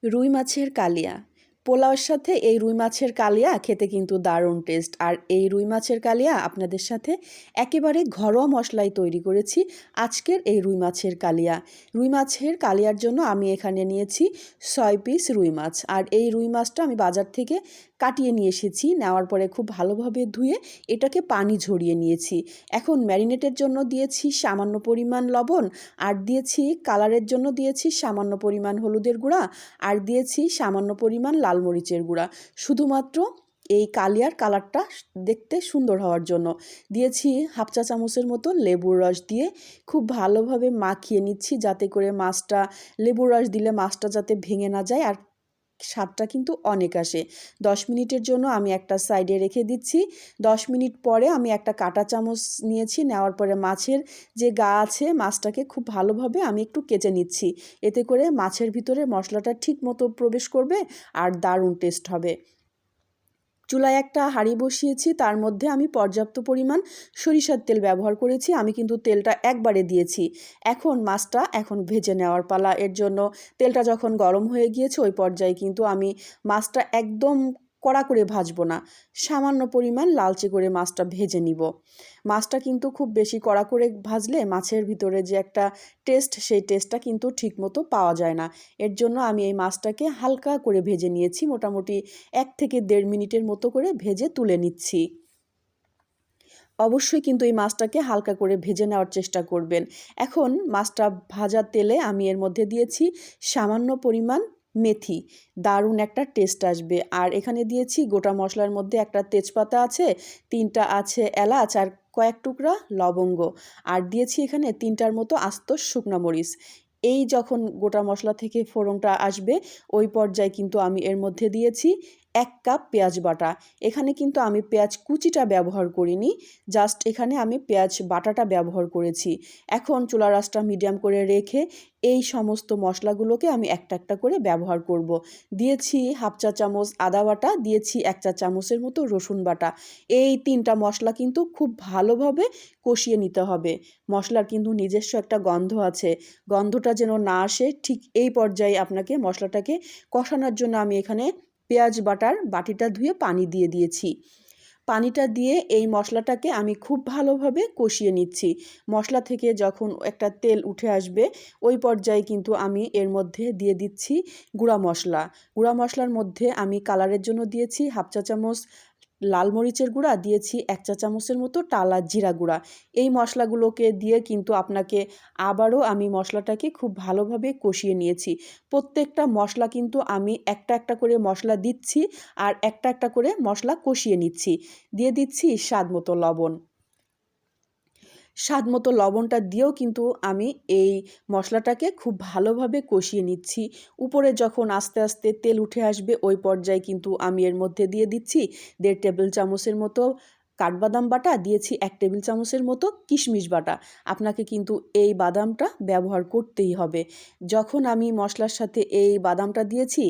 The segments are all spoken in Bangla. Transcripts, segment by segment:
রুই মাছের কালিয়া। পোলাওয়ের সাথে এই রুই মাছের কালিয়া খেতে কিন্তু দারুণ টেস্ট। আর এই রুই মাছের কালিয়া আপনাদের সাথে একেবারে ঘরোয়া মশলায় তৈরি করেছি আজকের এই রুই মাছের কালিয়া। রুই মাছের কালিয়ার জন্য আমি এখানে নিয়েছি 6 পিস রুই মাছ। আর এই রুই মাছটা আমি বাজার থেকে কাটিয়ে নিয়ে এসেছি। নেওয়ার পরে খুব ভালোভাবে ধুয়ে এটাকে পানি ঝরিয়ে নিয়েছি। এখন ম্যারিনেটের জন্য দিয়েছি সামান্য পরিমাণ লবণ, আর দিয়েছি কালারের জন্য দিয়েছি সামান্য পরিমাণ হলুদের গুঁড়া, আর দিয়েছি সামান্য পরিমাণ লাল মরিচের গুঁড়া। শুধুমাত্র এই কালিয়ার কালারটা দেখতে সুন্দর হওয়ার জন্য দিয়েছি হাফ চা চামচের মতো লেবুর রস দিয়ে খুব ভালোভাবে মাখিয়ে নিচ্ছি, যাতে করে মাছটা, লেবুর রস দিলে মাছটা যাতে ভেঙে না যায় আর স্বাদটা কিন্তু অনেক আসে। 10 মিনিটের জন্য আমি একটা সাইডে রেখে দিচ্ছি। 10 মিনিট পরে আমি একটা কাঁটা চামচ নিয়েছি। নেওয়ার পরে মাছের যে গা আছে মাছটাকে খুব ভালোভাবে আমি একটু কেচে নিচ্ছি। এতে করে মাছের ভিতরে মশলাটা ঠিক মতো প্রবেশ করবে আর দারুণ টেস্ট হবে। চুলায় একটা হাঁড়ি বসিয়েছি, তার মধ্যে আমি পর্যাপ্ত পরিমাণ সরিষার তেল ব্যবহার করেছি। আমি কিন্তু তেলটা একবারে দিয়েছি। মাছটা ভেজে নেওয়ার পালা। এর জন্য তেলটা যখন গরম হয়ে গিয়েছে ওই পর্যায়ে কিন্তু আমি মাছটা একদম কড়া করে ভাজবো না, সামান্য পরিমাণ লালচে করে মাছটা ভেজে নিব। মাছটা কিন্তু খুব বেশি কড়া করে ভাজলে মাছের ভিতরে যে একটা টেস্ট, সেই টেস্টটা কিন্তু ঠিকমতো পাওয়া যায় না। এর জন্য আমি এই মাছটাকে হালকা করে ভেজে নিয়েছি, মোটামুটি 1 থেকে 1.5 মিনিটের মতো করে ভেজে তুলে নিচ্ছি। অবশ্যই কিন্তু এই মাছটাকে হালকা করে ভেজে নেওয়ার চেষ্টা করবেন। এখন মাছটা ভাজার তেলে আমি এর মধ্যে দিয়েছি সামান্য পরিমাণ মেথি, দারুণ একটা টেস্ট আসবে। আর এখানে দিয়েছি গোটা মশলার মধ্যে একটা তেজপাতা আছে, 3টা আছে এলাচ, আর কয়েক টুকরা লবঙ্গ, আর দিয়েছি এখানে 3টার মতো আস্ত শুকনা মরিচ। এই যখন গোটা মশলা থেকে ফোড়নটা আসবে ওই পর্যায়ে কিন্তু আমি এর মধ্যে দিয়েছি 1 কাপ পেঁয়াজ বাটা। এখানে কিন্তু আমি পেঁয়াজ কুচিটা ব্যবহার করিনি, জাস্ট এখানে আমি পেঁয়াজ বাটাটা ব্যবহার করেছি। এখন চুলার আঁচটা মিডিয়াম করে রেখে এই সমস্ত মশলাগুলোকে আমি একটা একটা করে ব্যবহার করব। দিয়েছি হাফ চা চামচ আদা বাটা, দিয়েছি 1 চা চামচের মতো রসুন বাটা। এই 3টা মশলা কিন্তু খুব ভালোভাবে কষিয়ে নিতে হবে। মশলার কিন্তু নিজস্ব একটা গন্ধ আছে, গন্ধটা যেন না আসে ঠিক এই পর্যায়ে আপনাকে মশলাটাকে কষানোর জন্য আমি এখানে পেঁয়াজ বাটার বাটিটা ধুয়ে পানি দিয়ে দিয়েছি। পানিটা দিয়ে এই মশলাটাকে আমি খুব ভালোভাবে কষিয়ে নিচ্ছি। মশলা থেকে যখন একটা তেল উঠে আসবে ওই পর্যায়ে কিন্তু আমি এর মধ্যে দিয়ে দিচ্ছি গুঁড়া মশলা। গুঁড়া মশলার মধ্যে আমি কালারের জন্য দিয়েছি হাফ চা চামচ লাল মরিচের গুঁড়া, দিয়েছি 1 চা চামচের মতো টালা জিরা গুঁড়া। এই মশলাগুলোকে দিয়ে কিন্তু আপনাকে আবারও আমি মশলাটাকে খুব ভালোভাবে কষিয়ে নিয়েছি। প্রত্যেকটা মশলা কিন্তু আমি একটা একটা করে মশলা দিচ্ছি আর একটা একটা করে মশলা কষিয়ে নিচ্ছি। দিয়ে দিচ্ছি স্বাদমতো লবণ। স্বাদমতো লবণটা দিয়েও কিন্তু আমি এই মশলাটাকে খুব ভালোভাবে কষিয়ে নিচ্ছি। উপরে যখন আস্তে আস্তে তেল উঠে আসবে ওই পর্যায়ে কিন্তু আমি এর মধ্যে দিয়ে দিচ্ছি 1.5 টেবিল চামচের মতো কাঠবাদাম বাটা, দিয়েছি 1 টেবিল চামচের মতো কিশমিশ বাটা। আপনাকে কিন্তু এই বাদামটা ব্যবহার করতেই হবে। যখন আমি মশলার সাথে এই বাদামটা দিয়েছি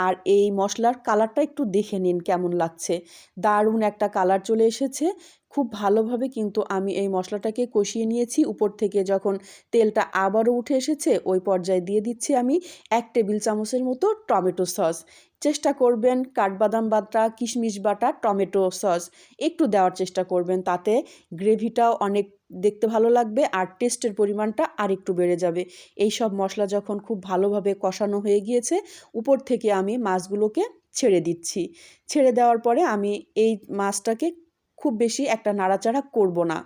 আর এই মশলার কালারটা একটু দেখে নিন কেমন লাগছে, দারুণ একটা কালার চলে এসেছে। খুব ভালোভাবে কিন্তু আমি এই মশলাটাকে কষিয়ে নিয়েছি। উপর থেকে যখন তেলটা আবারও উঠে এসেছে ওই পর্যায়ে দিয়ে দিচ্ছি আমি 1 টেবিল চামচের মতো টমেটো সস। চেষ্টা করবেন কাঠবাদাম বাটা, কিশমিশ বাটা, টমেটো সস একটু দেওয়ার চেষ্টা করবেন, তাতে গ্রেভিটাও অনেক দেখতে ভালো লাগবে আর টেস্টের পরিমাণটা আরেকটু বেড়ে যাবে। এই সব মশলা যখন খুব ভালোভাবে কষানো হয়ে গিয়েছে উপর থেকে আমি মাছগুলোকে ছেড়ে দিচ্ছি। ছেড়ে দেওয়ার পরে আমি এই মাছটাকে খুব বেশি একটা নাড়াচাড়া করব না,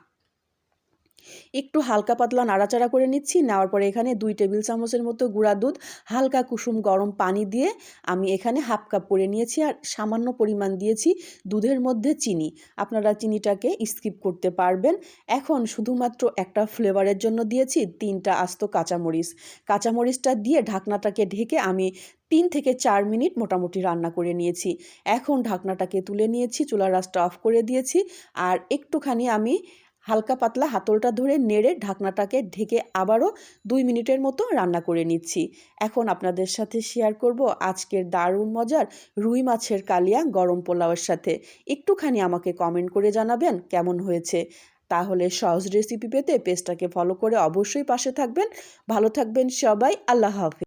একটু হালকা পাতলা নাড়াচাড়া করে নিচ্ছি। নেওয়ার পরে এখানে 2 টেবিল চামচের মতো গুঁড়া দুধ হালকা কুসুম গরম পানি দিয়ে আমি এখানে হাফ কাপ করে নিয়েছি, আর সামান্য পরিমাণ দিয়েছি দুধের মধ্যে চিনি। আপনারা চিনিটাকে স্কিপ করতে পারবেন। এখন শুধুমাত্র একটা ফ্লেভারের জন্য দিয়েছি 3টা আস্ত কাঁচামরিচ। কাঁচামরিচটা দিয়ে ঢাকনাটাকে ঢেকে আমি 3 থেকে 4 মিনিট মোটামুটি রান্না করে নিয়েছি। এখন ঢাকনাটাকে তুলে নিয়েছি, চুলার আঁচটা অফ করে দিয়েছি, আর একটুখানি আমি হালকা পাতলা হাতলটা ধরে নেড়ে ঢাকনাটাকে ঢেকে আবারও 2 মিনিটের মতো রান্না করে নিচ্ছি। এখন আপনাদের সাথে শেয়ার করব আজকের দারুণ মজার রুই মাছের কালিয়া গরম পোলাওয়ের সাথে। একটুখানি আমাকে কমেন্ট করে জানাবেন কেমন হয়েছে। তাহলে সহজ রেসিপি পেতে পেজটাকে ফলো করে অবশ্যই পাশে থাকবেন। ভালো থাকবেন সবাই। আল্লাহ হাফেজ।